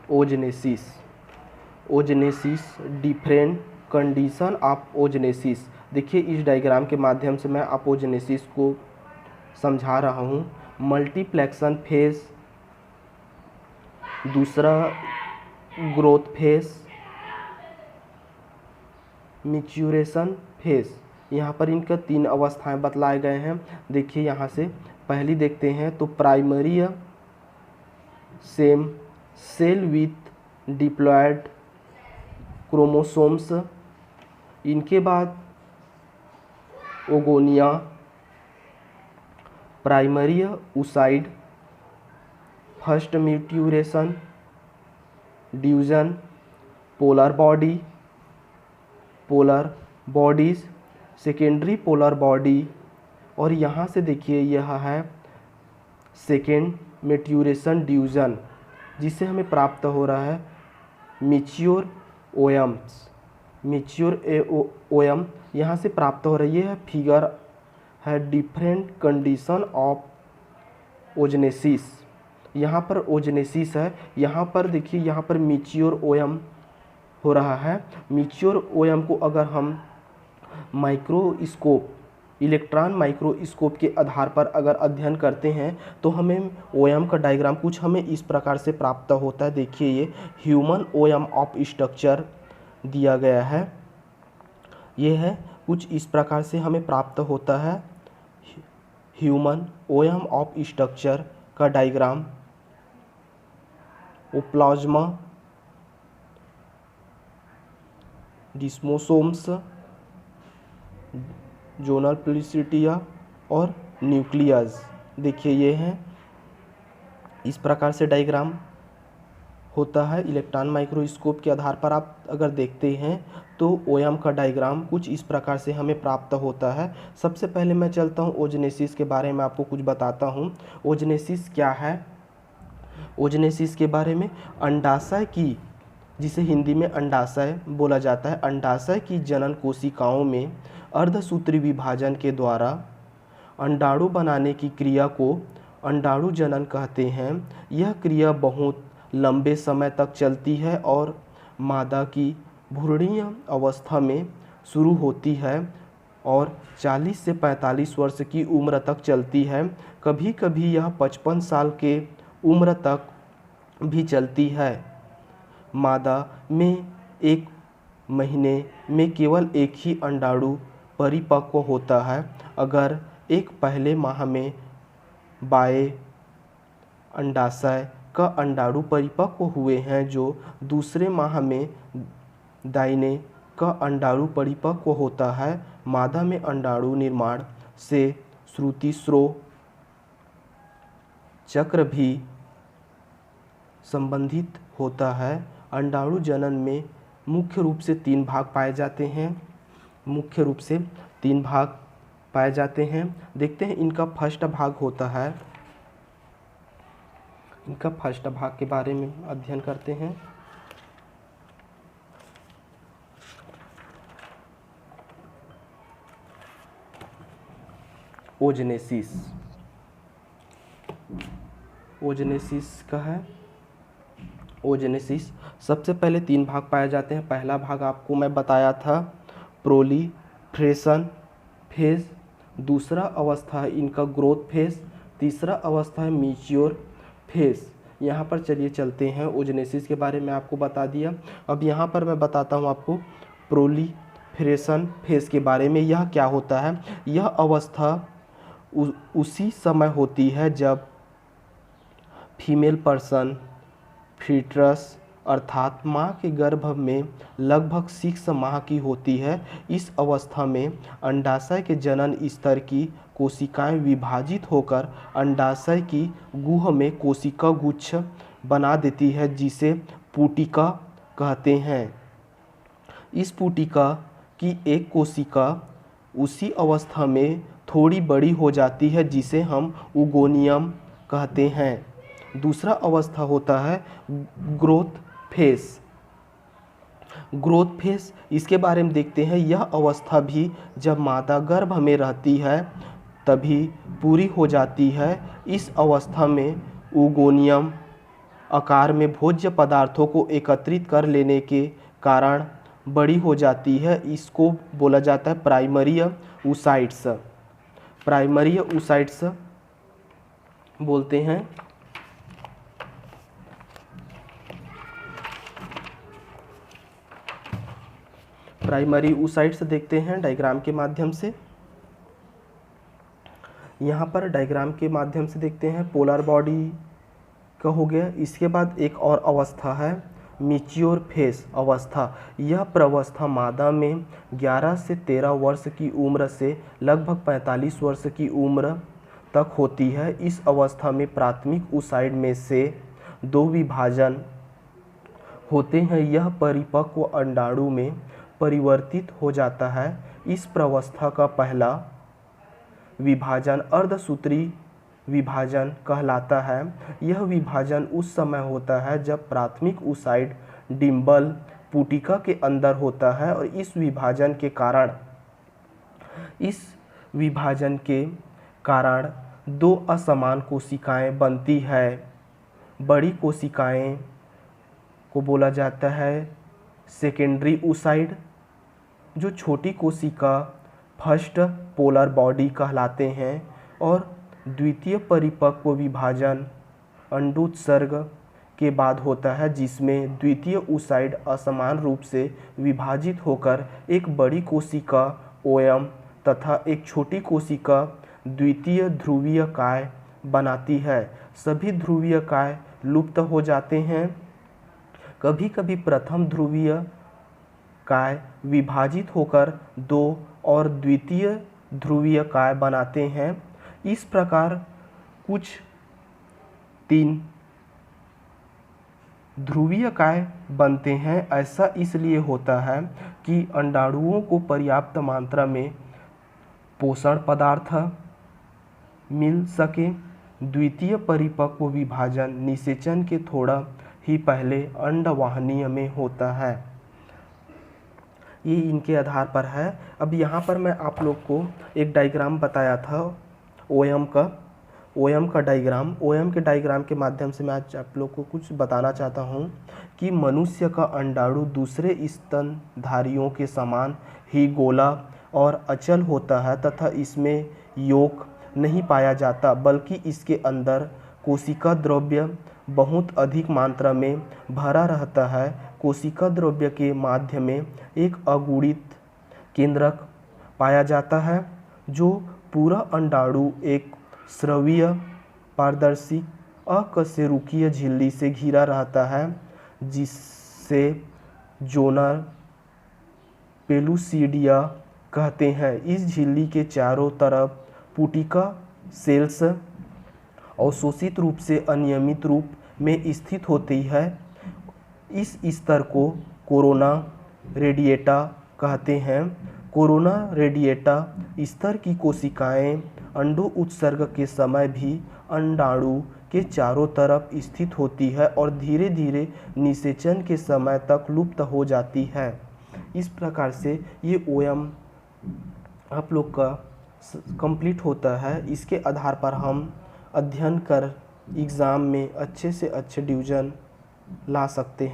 ओजनेसिस। ओजनेसिस, different condition of ओजनेसिस। देखिए इस diagram के माध्यम से मैं अपोजनेसिस को समझा रहा हूँ। मल्टीप्लेक्शन फेज, दूसरा ग्रोथ फेज, मैच्योरेशन फेज। यहाँ पर इनका 3 अवस्थाएं बतलाए गए हैं। देखिए यहाँ से पहली देखते हैं तो primary same cell with diploid chromosomes, इनके बाद oogonia, primary oocyte, first maturation, ड्यूजन, polar body, polar bodies, secondary polar body, और यहाँ से देखिए यह है सेकेंड मैट्यूरेशन ड्यूजन, जिससे हमें प्राप्त हो रहा है मैच्योर ओयम्स। मैच्योर ओयम यहाँ से प्राप्त हो रही है। फिगर है डिफरेंट कंडीशन ऑफ ओजनेसिस। यहाँ पर ओजनेसिस है, यहाँ पर देखिए यहाँ पर मैच्योर ओयम हो रहा है। मैच्योर ओयम को अगर हम माइक्रोस्कोप, इलेक्ट्रॉन माइक्रोस्कोप के आधार पर अगर अध्ययन करते हैं तो हमें ओयम का डायग्राम कुछ हमें इस प्रकार से प्राप्त होता है। देखिए ये ह्यूमन ओयम ऑफ स्ट्रक्चर दिया गया है, ये है कुछ इस प्रकार से हमें प्राप्त होता है ह्यूमन ओयम ऑफ स्ट्रक्चर का डायग्राम। प्लाज्मा, डिस्मोसोम्स, जोनल प्लिसिटिया और न्यूक्लियस। देखिए ये हैं, इस प्रकार से डायग्राम होता है। इलेक्ट्रॉन माइक्रोस्कोप के आधार पर आप अगर देखते हैं तो ओयम का डायग्राम कुछ इस प्रकार से हमें प्राप्त होता है। सबसे पहले मैं चलता हूँ ओजनेसिस के बारे में आपको कुछ बताता हूँ। ओजनेसिस क्या है? ओजनेसिस के बारे में, अंडाशय की, जिसे हिंदी में अंडाशय बोला जाता है, अंडाशय की जनन कोशिकाओं में अर्धसूत्री विभाजन के द्वारा अंडाणु बनाने की क्रिया को अंडाणु जनन कहते हैं। यह क्रिया बहुत लंबे समय तक चलती है और मादा की भ्रूणीय अवस्था में शुरू होती है और 40 से 45 वर्ष की उम्र तक चलती है। कभी कभी यह 55 साल के उम्र तक भी चलती है। मादा में 1 महीने में केवल एक ही अंडाणु परिपक्व होता है। अगर एक पहले माह में बाएं अंडाशय का अंडाणु परिपक्व हुए हैं जो दूसरे माह में दाहिने का अंडाणु परिपक्व होता है। मादा में अंडाणु निर्माण से श्रुतिस्राव चक्र भी संबंधित होता है। अंडाणु जनन में मुख्य रूप से 3 भाग पाए जाते हैं। मुख्य रूप से 3 भाग पाए जाते हैं। देखते हैं इनका फर्स्ट भाग होता है, इनका फर्स्ट भाग के बारे में अध्ययन करते हैं। ओजनेसिस। ओजनेसिस का है, ओजनेसिस सबसे पहले 3 भाग पाए जाते हैं। पहला भाग आपको मैं बताया था प्रोलिफरेशन फेज, दूसरा अवस्था है इनका ग्रोथ फेज, तीसरा अवस्था है मैच्योर फेज। यहाँ पर चलिए चलते हैं, ओजनेसिस के बारे में आपको बता दिया। अब यहाँ पर मैं बताता हूँ आपको प्रोलिफरेशन फेज के बारे में। यह क्या होता है? यह अवस्था उसी समय होती है जब फीमेल पर्सन फीटस अर्थात माँ के गर्भ में लगभग 6 माह की होती है। इस अवस्था में अंडाशय के जनन स्तर की कोशिकाएं विभाजित होकर अंडाशय की गुहा में कोशिका गुच्छ बना देती है, जिसे पुटिका कहते हैं। इस पुटिका की एक कोशिका उसी अवस्था में थोड़ी बड़ी हो जाती है, जिसे हम ओगोनियम कहते हैं। दूसरा अवस्था होता है ग्रोथ फेज। ग्रोथ फेज, इसके बारे में देखते हैं। यह अवस्था भी जब मादा गर्भ में रहती है तभी पूरी हो जाती है। इस अवस्था में ओगोनियम आकार में भोज्य पदार्थों को एकत्रित कर लेने के कारण बड़ी हो जाती है। इसको बोला जाता है प्राइमरी oocytes। प्राइमरी oocytes बोलते हैं। प्राइमरी oocytes देखते हैं डायग्राम के माध्यम से। यहाँ पर डायग्राम के माध्यम से देखते हैं पोलर बॉडी का हो गया। इसके बाद एक और अवस्था है मैच्योर फेस अवस्था। यह प्रवस्था मादा में 11 से 13 वर्ष की उम्र से लगभग 45 वर्ष की उम्र तक होती है। इस अवस्था में प्राथमिक oocyte में से 2 विभाजन होते हैं। यह परिपक्व अंडाणु में परिवर्तित हो जाता है। इस प्रवस्था का पहला विभाजन अर्धसूत्री विभाजन कहलाता है। यह विभाजन उस समय होता है जब प्राथमिक oocyte डिम्बल पुटिका के अंदर होता है और इस विभाजन के कारण 2 असमान कोशिकाएं बनती है। बड़ी कोशिकाएं को बोला जाता है सेकेंडरी oocyte। जो छोटी कोशिका फर्स्ट पोलर बॉडी कहलाते हैं। और द्वितीय परिपक्व विभाजन अंडोत्सर्ग के बाद होता है जिसमें द्वितीय oocyte असमान रूप से विभाजित होकर एक बड़ी कोशिका ओयम तथा एक छोटी कोशिका द्वितीय ध्रुवीय काय बनाती है। सभी ध्रुवीय काय लुप्त हो जाते हैं। कभी कभी प्रथम ध्रुवीय काय विभाजित होकर 2 और द्वितीय ध्रुवीय काय बनाते हैं। इस प्रकार कुछ 3 ध्रुवीय काय बनते हैं। ऐसा इसलिए होता है कि अंडाणुओं को पर्याप्त मात्रा में पोषण पदार्थ मिल सके। द्वितीय परिपक्व विभाजन निषेचन के थोड़ा ही पहले अंडवाहिनी में होता है। ये इनके आधार पर है। अब यहाँ पर मैं आप लोग को एक डायग्राम बताया था ओयम का डायग्राम। ओयम के डायग्राम के माध्यम से मैं आज आप लोग को कुछ बताना चाहता हूँ कि मनुष्य का अंडाणु दूसरे स्तनधारियों के समान ही गोला और अचल होता है तथा इसमें यौक नहीं पाया जाता, बल्कि इसके अंदर कोशिका द्रव्य बहुत अधिक मात्रा में भरा रहता है। कोशिका द्रव्य के माध्य में एक अगुणित केंद्रक पाया जाता है। जो पूरा अंडाणु एक स्रवीय पारदर्शी अकशेरुकीय झिल्ली से घिरा रहता है जिससे जोनर पेलुसिडिया कहते हैं। इस झिल्ली के चारों तरफ पुटिका सेल्स अवशोषित रूप से अनियमित रूप में स्थित होती है। इस स्तर को कोरोना रेडिएटा कहते हैं। कोरोना रेडिएटा स्तर की कोशिकाएं अंडो उत्सर्ग के समय भी अंडाणु के चारों तरफ स्थित होती है और धीरे धीरे निषेचन के समय तक लुप्त हो जाती है। इस प्रकार से ये ओयम आप लोग का कंप्लीट होता है। इसके आधार पर हम अध्ययन कर एग्ज़ाम में अच्छे से अच्छे डिवीज़न ला सकते हैं।